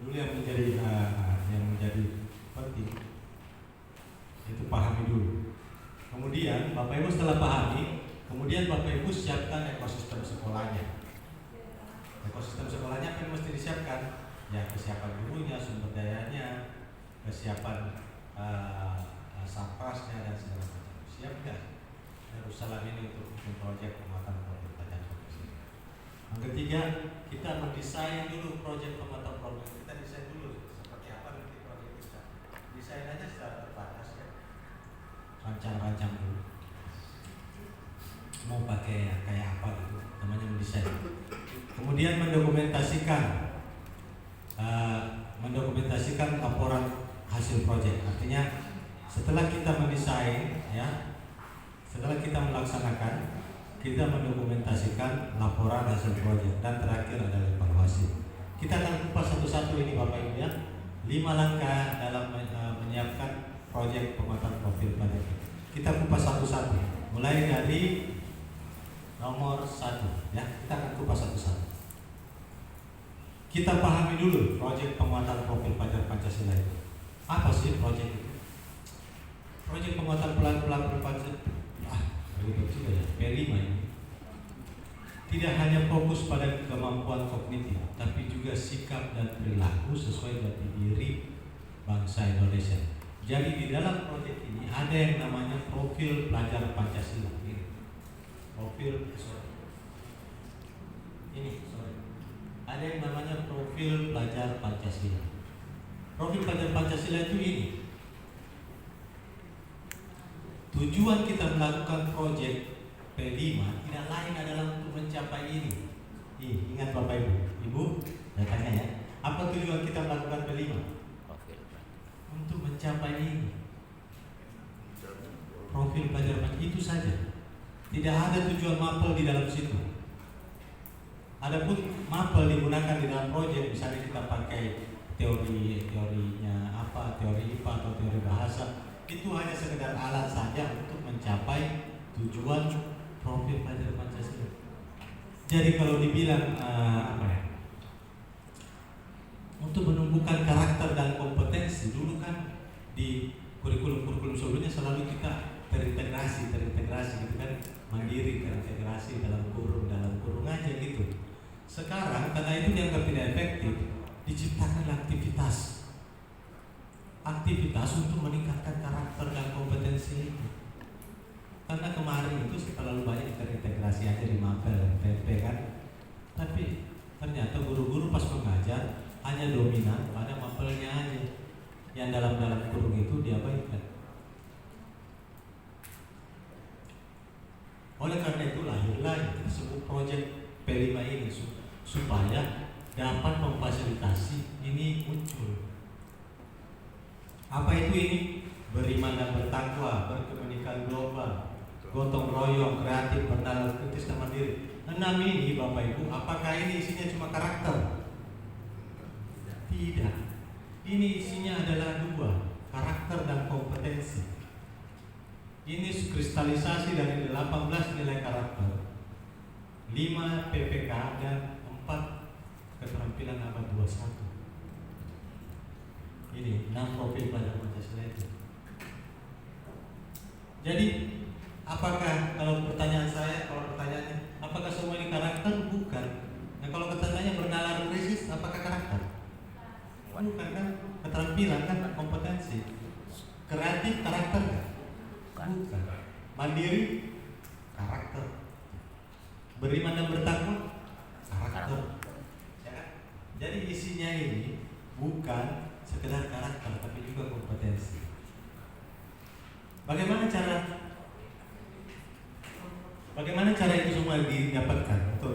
dulu yang menjadi penting itu pahami dulu. Kemudian Bapak Ibu setelah pahami, kemudian Bapak Ibu siapkan ekosistem sekolahnya. Ekosistem sekolahnya apa yang mesti disiapkan? Ya, kesiapan gurunya, sumber dayanya, kesiapan sampasnya dan segala macam. Siap nggak? Darussalam ini untuk bikin proyek penguatan profil pajak. Yang ketiga, kita mendesain dulu proyek penguatan profil. Kita desain dulu seperti apa nanti proyek kita. Desain aja secara terbatas ya. Rancang-rancang dulu. Mau pakai kayak apa gitu, namanya mendesain. Kemudian mendokumentasikan laporan hasil proyek. Artinya setelah kita mendesain, ya, setelah kita melaksanakan, kita mendokumentasikan laporan hasil proyek, dan terakhir adalah evaluasi. Kita akan kupas satu-satu ini Bapak Ibu ya. 5 langkah dalam menyiapkan proyek penguatan profil pajak. Kita kupas satu-satu, mulai dari nomor 1 ya. Kita akan kupas satu-satu. Kita pahami dulu proyek penguatan profil pajak Pancasila itu. Apa sih proyek itu? Proyek penguatan profil pajak ribet juga ya, P5 ini tidak hanya fokus pada kemampuan kognitif, tapi juga sikap dan perilaku sesuai jati diri bangsa Indonesia. Jadi di dalam proyek ini ada yang namanya profil pelajar Pancasila. Ada yang namanya profil pelajar Pancasila. Profil pelajar Pancasila itu ini. Tujuan kita melakukan proyek P5 tidak lain adalah untuk mencapai ini. Ingat Bapak Ibu, datanya ya. Apa tujuan kita melakukan P5? Untuk mencapai ini. Profil pelajar Pancasila itu saja. Tidak ada tujuan mapel di dalam situ. Adapun mapel digunakan di dalam proyek, misalnya kita pakai teorinya apa, teori IPA atau teori bahasa, itu hanya sekedar alat saja untuk mencapai tujuan profil pelajar Pancasila. Jadi kalau dibilang untuk menumbuhkan karakter dan kompetensi, dulu kan di kurikulum sebelumnya selalu kita terintegrasi gitu kan, mandiri, terintegrasi dalam kurung aja gitu. Sekarang karena itu dianggap tidak efektif, diciptakan aktivitas untuk meningkatkan karakter dan kompetensi itu. Karena kemarin itu terlalu banyak terintegrasi aja di mapel PP kan, tapi ternyata guru-guru pas mengajar hanya dominan pada mapelnya aja, yang dalam kurung itu diabaikan. Oleh karena itu lahirlah yang disebut proyek P5 ini supaya dapat memfasilitasi ini muncul. Apa itu ini? Beriman dan bertakwa, berkepentingan global, gotong royong, kreatif, bernalar kritis dan mandiri. 6 ini Bapak Ibu, apakah ini isinya cuma karakter? Tidak. Ini isinya adalah 2, karakter dan kompetensi. Ini kristalisasi dari 18 nilai karakter, 5 PPK dan 4 keterampilan abad 21. Ini 6 profil pelajar Pancasila itu. Jadi apakah, kalau pertanyaannya apakah semua ini karakter? Bukan. Nah kalau pertanyaannya bernalar krisis, apakah karakter? Bukan kan, keterampilan kan, kompetensi. Kreatif karakter kan? Bukan. Mandiri karakter. Beriman dan bertakwa karakter. Ya kan? Jadi isinya ini bukan sekedar karakter, tapi juga kompetensi. Bagaimana cara itu semua didapatkan atau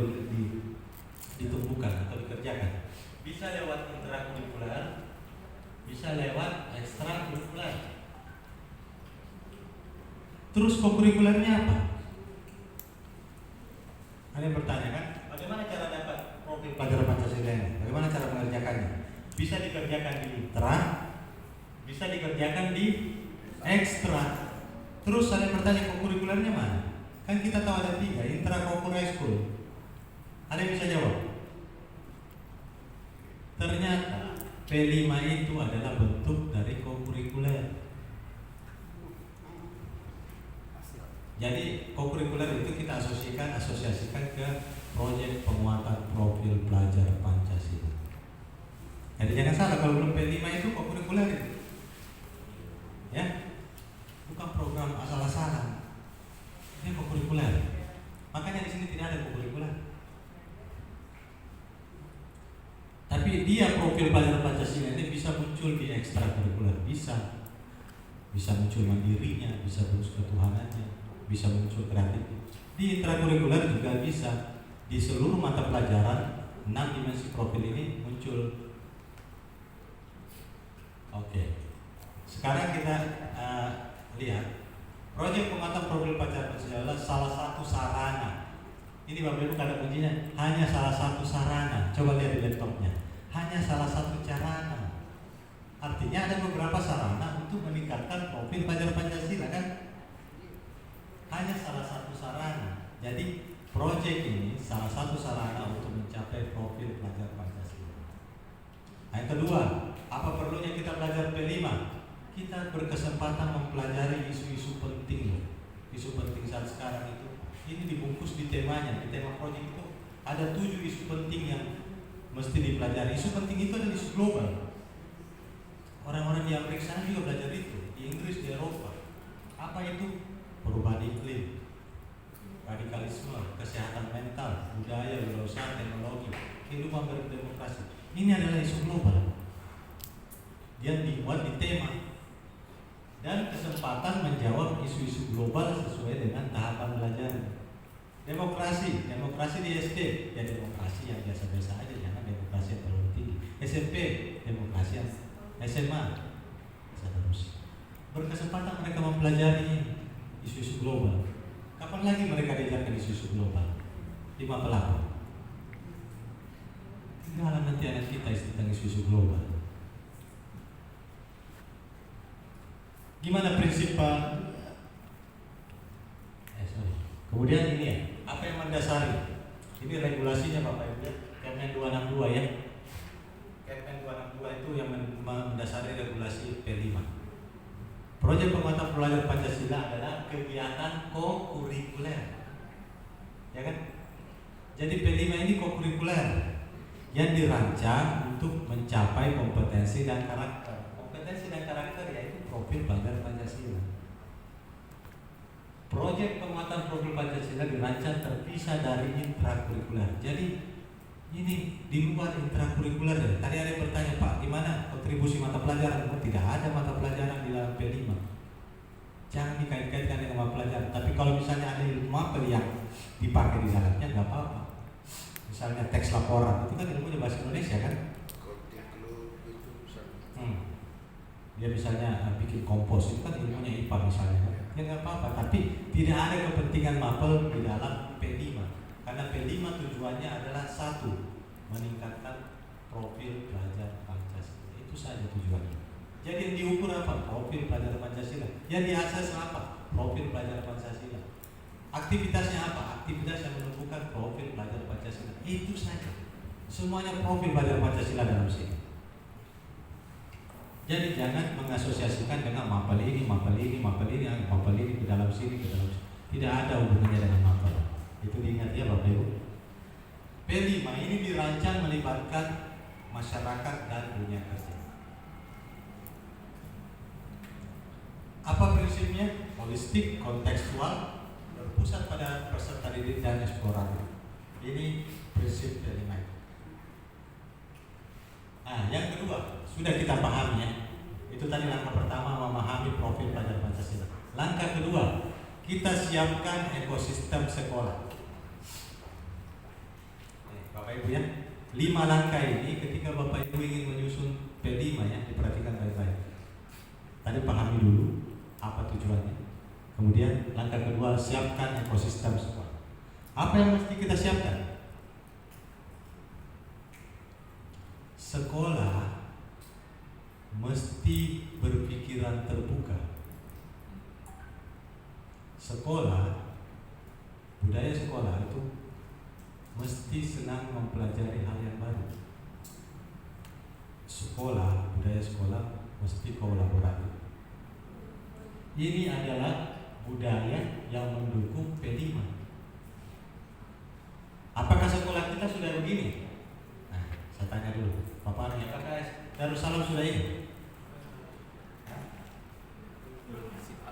ditumbuhkan atau dikerjakan? Bisa lewat intrakurikuler, bisa lewat ekstrakurikuler. Terus kokurikulernya apa? Ada yang bertanya kan? Bagaimana cara dapat profil pelajar Pancasila ini? Bagaimana cara mengerjakannya? Bisa dikerjakan di intra, bisa dikerjakan di ekstra. Terus ada yang bertanya kokurikulernya mana? Kan kita tahu ada 3, intra, kokur, ekskul. Ada yang bisa jawab? Ternyata P5 itu adalah bentuk dari kokurikuler. Jadi kokurikuler itu kita asosiasikan ke proyek penguatan profil pelajar Pancasila. Jadi jangan salah, kalau belum P5 itu kokurikuler itu. Ya, bukan program asal-asalan. Ini kokurikuler. Makanya di sini tidak ada kokurikuler. Tapi dia profil pelajar Pancasila ini bisa muncul di ekstrakurikuler, bisa muncul mandirinya, bisa muncul ketuhanannya, bisa muncul kreatif. Di intrakurikuler juga bisa. Di seluruh mata pelajaran 6 dimensi profil ini muncul. Oke. Sekarang kita lihat proyek penguatan profil pelajar Pancasila salah satu sarana. Ini Bapak Ibu kada kuncinya, hanya salah satu sarana. Coba lihat di laptopnya. Hanya salah satu sarana. Artinya ada beberapa sarana untuk meningkatkan profil pelajar Pancasila kan? Hanya salah satu sarana. Jadi proyek ini salah satu sarana untuk mencapai profil pelajar Pancasila. Yang kedua, apa perlunya kita belajar P5? Kita berkesempatan mempelajari isu-isu penting. Isu penting saat sekarang itu. Ini dibungkus di temanya. Di tema proyek itu ada 7 isu penting yang mesti dipelajari. Isu penting itu adalah isu global. Orang-orang di Amerika sana juga belajar itu. Di Inggris, di Eropa. Apa itu? Perubahan iklim, radikalisme, kesehatan mental, budaya, wirausaha, teknologi, kehidupan berdemokrasi. Ini adalah isu global. Dia dibuat di tema dan kesempatan menjawab isu-isu global sesuai dengan tahapan belajar. Demokrasi di SD, ya demokrasi yang biasa-biasa aja, jangan demokrasi yang terlalu tinggi. SMP, demokrasi yang SMA, terus. Berkesempatan mereka mempelajari isu-isu global. Kapan lagi mereka diajarkan isu-isu global? Di Mapelaku. Tinggalan nanti anak kita tentang isu-isu global. Gimana prinsip Kemudian ini ya, apa yang mendasari? Ini regulasinya Bapak Ibu ya, Kemen 262 ya. Kemen 262 itu yang mendasari regulasi P5. Proyek penguatan pelajar Pancasila adalah kegiatan kokurikuler. Ya kan? Jadi P5 ini kokurikuler yang dirancang untuk mencapai kompetensi dan karakter. Kompetensi dan karakter yaitu profil pelajar Pancasila. Proyek penguatan profil Pancasila dirancang terpisah dari intrakurikuler. Jadi ini di luar intrakurikuler. Tadi ada yang bertanya, Pak, di mana kontribusi mata pelajaran? Oh, tidak ada mata pelajaran di dalam P5. Jangan dikait-kaitkan dengan mata pelajaran. Tapi kalau misalnya ada ilmu mapel yang dipakai di dalamnya, nggak apa-apa. Misalnya teks laporan, itu kan ilmunya bahasa Indonesia kan? Dia misalnya bikin kompos, itu kan ilmunya IPA misalnya kan? Ya nggak apa-apa. Tapi tidak ada kepentingan mapel di dalam P5. Karena P5 tujuannya adalah satu, meningkatkan profil pelajar Pancasila. Itu saja tujuannya. Jadi yang diukur apa? Profil pelajar Pancasila. Yang diakses apa? Profil pelajar Pancasila. Aktivitasnya apa? Aktivitas yang menumbuhkan profil pelajar Pancasila. Itu saja. Semuanya profil pelajar Pancasila dalam sini. Jadi jangan mengasosiasikan dengan mapel ini ke dalam sini. Tidak ada hubungannya dengan mapel. Itu diingat ya Bapak Ibu. P5 ini dirancang melibatkan masyarakat dan dunia kerja. Apa prinsipnya? Holistik, kontekstual, berpusat pada peserta didik dan eksploratif. Ini prinsip P5. Nah, yang kedua, sudah kita pahami ya. Itu tadi langkah pertama, memahami profil pelajar Pancasila. Langkah kedua, kita siapkan ekosistem sekolah. Bapak Ibu ya, 5 langkah ini ketika Bapak Ibu ingin menyusun P5 ya, diperhatikan baik-baik. Tadi pahami dulu apa tujuannya. Kemudian langkah kedua, siapkan ekosistem sekolah. Apa yang mesti kita siapkan? Sekolah mesti berpikiran terbuka. Sekolah, budaya sekolah itu mesti senang mempelajari hal yang baru. sekolah, budaya sekolah mesti kolaboratif. Ini adalah budaya yang mendukung P5. Apakah sekolah kita sudah begini? Nah, saya tanya dulu, Bapak, apakah Darussalam sudah ini?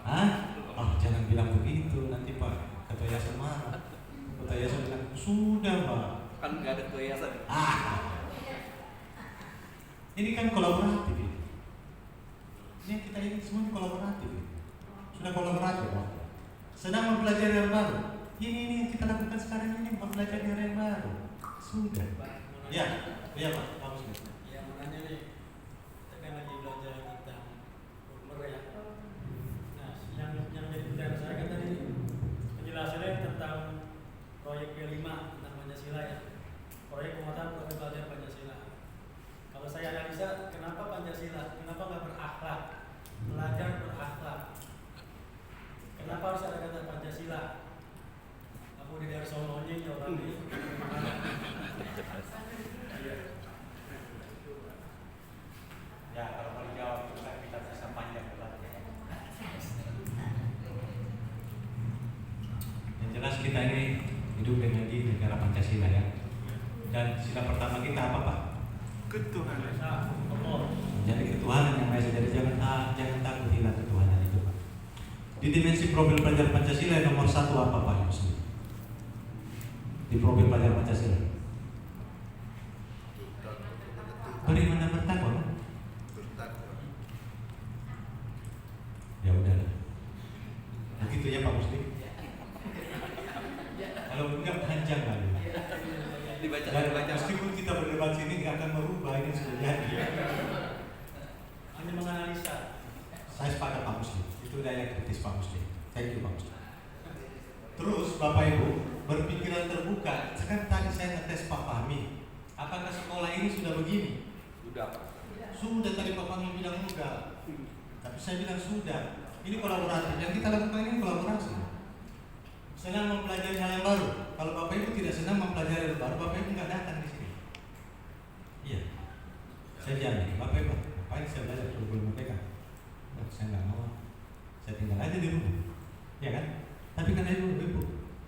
Hah? Oh, jangan bilang begitu, nanti Pak Ketua Yayasan marah. Ketua Yayasan bilang, sudah Pak. Kan nggak ada Ketua Yayasan. Ini kan kolaboratif ini. Ini kita ini semua kolaboratif ini. Sudah kolaboratif Pak. Sedang mempelajari yang baru. Ini yang kita lakukan sekarang ini, mempelajari yang baru. Sudah. Ya, iya Pak. Bagus nih. Ya, mau nanya nih. Kita kan lagi belajar tentang folklore ya. Nah, yang jadi pertanyaan saya kan tadi penjelasannya tentang proyek P5 tentang Pancasila ya. Proyek penguatan program belajar Pancasila. Kalau saya analisa, kenapa Pancasila? Kenapa nggak berakhlak? Belajar berakhlak. Kenapa harus ada kata Pancasila? Aku di daerah Solonya orang ini. Ya, kalau mau dijawab itu kita bisa panjang debatnya. Yang jelas kita ini hidup dengan di negara Pancasila ya. Dan sila pertama kita apa Pak? Ketuhanan. Jadi ketuhanan yang Maha Esa. Jadi jangan takut hilang ketuhanan itu Pak. Di dimensi profil pelajar Pancasila yang nomor 1 apa Pak Yusuf? Di profil pelajar Pancasila. Beriman dan bertakwa. Ya udah. Begitu ya Pak Muslim. Kalau enggak panjang kali. Dan meskipun kita berdebat sini nggak akan merubah, ini sudah jadi. Hanya menganalisa. Saya sepakat Pak Muslim. Itu daya kritis Pak Muslim. Thank you Pak Muslim. Terus Bapak Ibu berpikiran terbuka. Sekarang tadi saya ngetes Pak Fahmi. Apakah sekolah ini sudah begini? Sudah Pak. Sudah, tadi Pak Fahmi bilang enggak. Tapi saya bilang sudah. Ini kolaboratif. Yang kita lakukan ini kolaborasi. Senang mempelajari hal yang baru. Kalau Bapak Ibu tidak senang mempelajari hal yang baru, Bapak Ibu nggak datang di sini. Iya. Saya jamin. Bapak Ibu, ngapain saya belajar belum merdeka? Nah, saya nggak mau. Saya tinggal aja di rumah. Ya kan? Tapi karena Ibu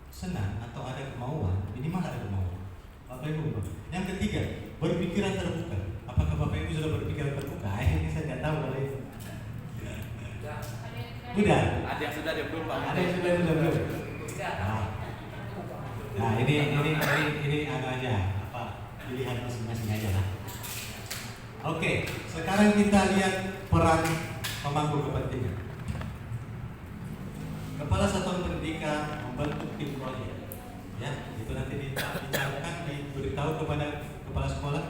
senang atau ada kemauan, minimal ada kemauan. Bapak Ibu. Yang ketiga, berpikiran terbuka. Apakah Bapak Ibu sudah berpikiran terbuka? Ini saya nggak tahu kalau itu. Sudah. Ada yang sudah, ada yang belum Pak. Ada yang sudah belum. Nah, ini anu aja, apa pilihan masing-masing aja lah. Oke, sekarang kita lihat peran pemangku kepentingan. Kepala Satuan Pendidikan membentuk tim proyek. Ya, itu nanti dibicarakan, diberitahu kepada kepala sekolah.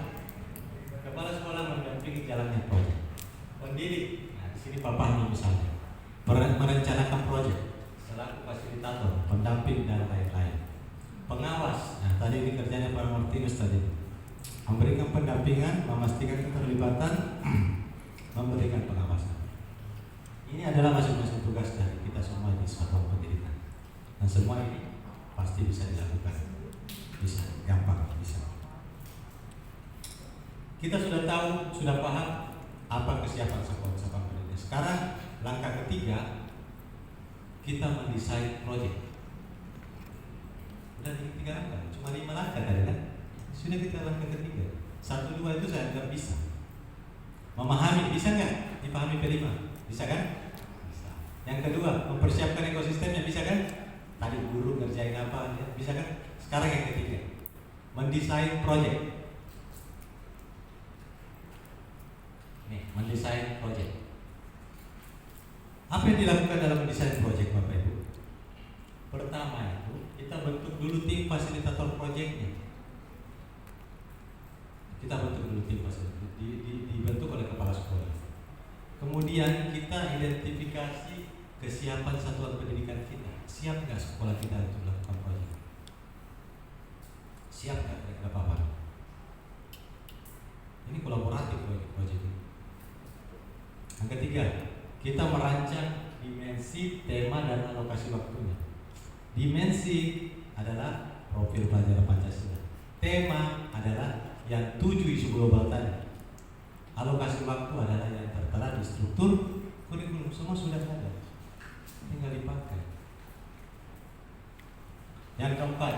Kepala sekolah mendampingi jalannya proyek. Pendidik, nah di sini Pak Fahmi misalnya, merencanakan proyek selaku fasilitator, pendamping dan lain-lain. Pengawas, nah tadi ini kerjanya Pak Martinus tadi, memberikan pendampingan, memastikan keterlibatan, memberikan pengawasan. Ini adalah masing-masing tugas dari kita semua di satuan pendidikan. Dan semua ini pasti bisa dilakukan, bisa, gampang, bisa. Kita sudah tahu, sudah paham apa kesiapan satuan pendidikan. Sekarang langkah ketiga, kita mendesain proyek. Udah 3 langkah, cuma 5 langkah tadi kan? Sudah kita langkah ketiga. 1, 2 itu saya anggap bisa. Memahami, bisa nggak? Dipahami P5, bisa kan? Bisa. Yang kedua, mempersiapkan ekosistemnya, bisa kan? Tadi guru ngerjain apa, ya? Bisa kan? Sekarang yang ketiga, mendesain proyek. Nih, mendesain proyek. Apa yang dilakukan dalam mendesain proyek Bapak Ibu? Pertama itu kita bentuk dulu tim fasilitator proyeknya. Kita bentuk dulu tim fasilitator, dibentuk oleh kepala sekolah. Kemudian kita identifikasi kesiapan satuan pendidikan kita. Siap nggak sekolah kita untuk melakukan proyek? Siap nggak kira-kira Bapak? Ini kolaboratif proyek ini. Yang ketiga, kita merancang dimensi, tema, dan alokasi waktunya. Dimensi adalah profil pelajar Pancasila. Tema adalah yang 7 isu global tadi. Alokasi waktu adalah yang tertera di struktur kurikulum, semua sudah ada, tinggal dipakai. Yang keempat,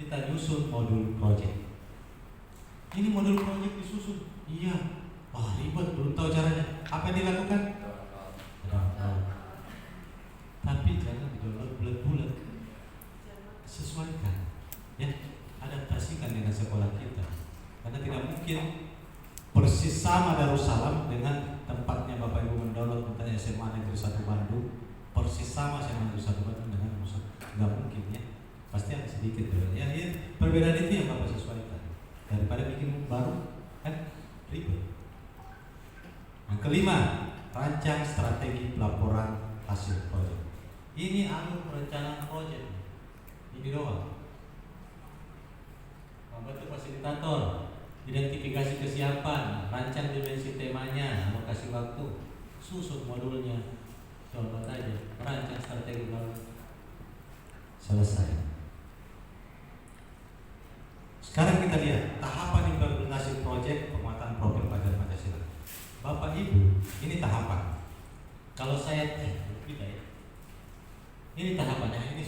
kita nyusun modul project. Ini modul project disusun, iya, wah ribet, belum tahu caranya. Apa yang dilakukan? Tapi jangan didownload bulat-bulat, sesuaikan, ya, adaptasikan dengan sekolah kita, karena tidak mungkin persis sama Darussalam dengan tempatnya Bapak Ibu mendownload tentang SMA Negeri 1 Bandung, persis sama SMA Negeri 1 Bandung dengan Nusa, nggak mungkin ya, pasti ada sedikit perbedaan. Ya, perbedaan itu yang Bapak sesuaikan daripada bikin baru kan ribet. Yang kelima, rancang strategi pelaporan hasil proyek. Ini alur perencanaan proyek. Ini doang. Membentuk fasilitator, identifikasi kesiapan, rancang dimensi temanya, alokasi waktu, susun modulnya, download aja, rancang strategi baru, selesai. Sekarang kita lihat tahapan implementasi proyek penguatan profil pelajar Pancasila. Bapak Ibu, ini tahapan. Kalau saya tidak ya. Ini tahapannya, ini